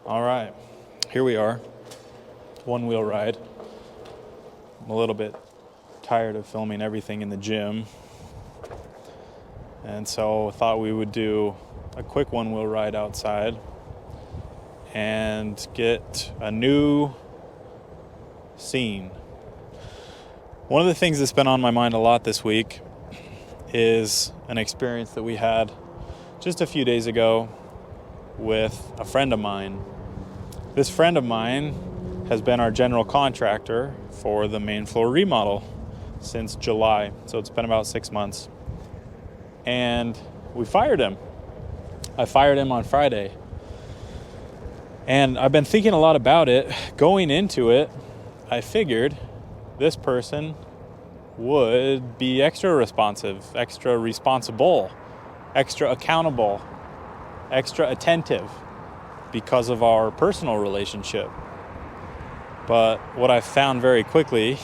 All right, here we are, one wheel ride. I'm a little bit tired of filming everything in the gym, and so I thought we would do a quick one wheel ride outside and get a new scene. One of the things that's been on my mind a lot this week is an experience that we had just a few days ago with a friend of mine. This friend of mine has been our general contractor for the main floor remodel since July, so it's been about 6 months. And we fired him. I fired him on Friday. And I've been thinking a lot about it. Going into it, I figured this person would be extra responsive, extra responsible, extra accountable, extra attentive because of our personal relationship. But what I found very quickly,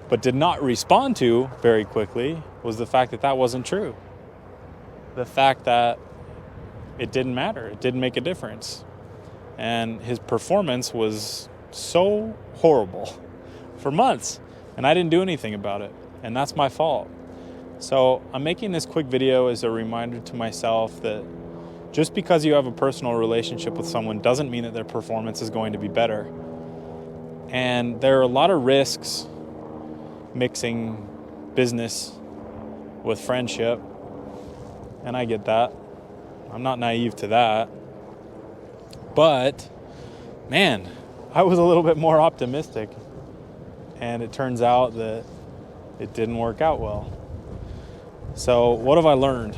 but did not respond to very quickly, was the fact that that wasn't true. The fact that it didn't matter, it didn't make a difference. And his performance was so horrible for months, and I didn't do anything about it, and that's my fault. So I'm making this quick video as a reminder to myself that just because you have a personal relationship with someone doesn't mean that their performance is going to be better. And there are a lot of risks mixing business with friendship, and I get that. I'm not naive to that. But, man, I was a little bit more optimistic, and it turns out that it didn't work out well. So what have I learned?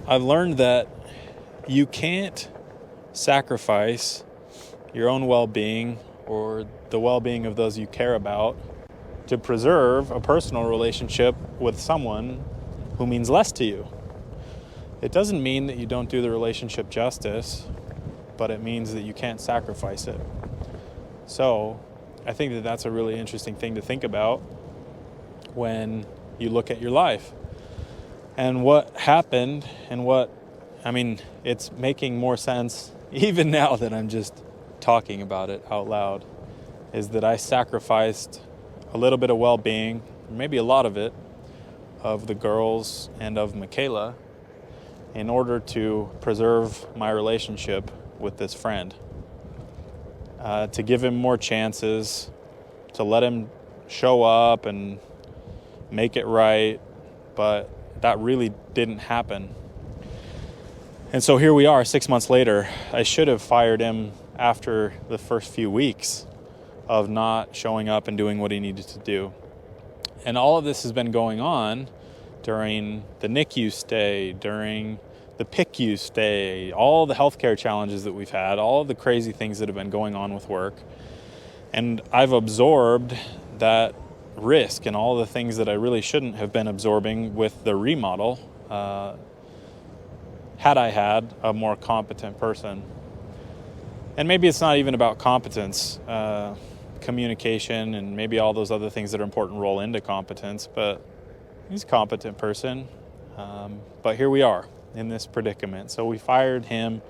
I've learned that you can't sacrifice your own well-being or the well-being of those you care about to preserve a personal relationship with someone who means less to you. It doesn't mean that you don't do the relationship justice, but it means that you can't sacrifice it. So I think that that's a really interesting thing to think about when you look at your life. And what happened and it's making more sense even now that I'm just talking about it out loud, is that I sacrificed a little bit of well-being, maybe a lot of it, of the girls and of Michaela in order to preserve my relationship with this friend, to give him more chances, to let him show up and make it right, but that really didn't happen. And so here we are 6 months later. I should have fired him after the first few weeks of not showing up and doing what he needed to do. And all of this has been going on during the NICU stay, during the PICU stay, all the healthcare challenges that we've had, all of the crazy things that have been going on with work. And I've absorbed that risk and all the things that I really shouldn't have been absorbing with the remodel had I had a more competent person. And maybe it's not even about competence. Communication and maybe all those other things that are important roll into competence, but he's a competent person. But here we are in this predicament. So we fired him,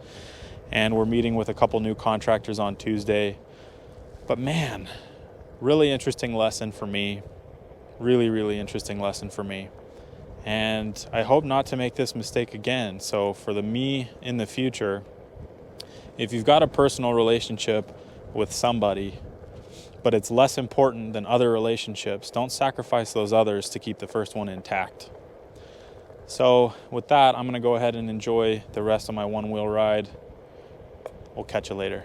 and we're meeting with a couple new contractors on Tuesday. But man, really interesting lesson for me. Really, really interesting lesson for me. And I hope not to make this mistake again. So for the me in the future, if you've got a personal relationship with somebody, but it's less important than other relationships, don't sacrifice those others to keep the first one intact. So with that, I'm going to go ahead and enjoy the rest of my one-wheel ride. We'll catch you later.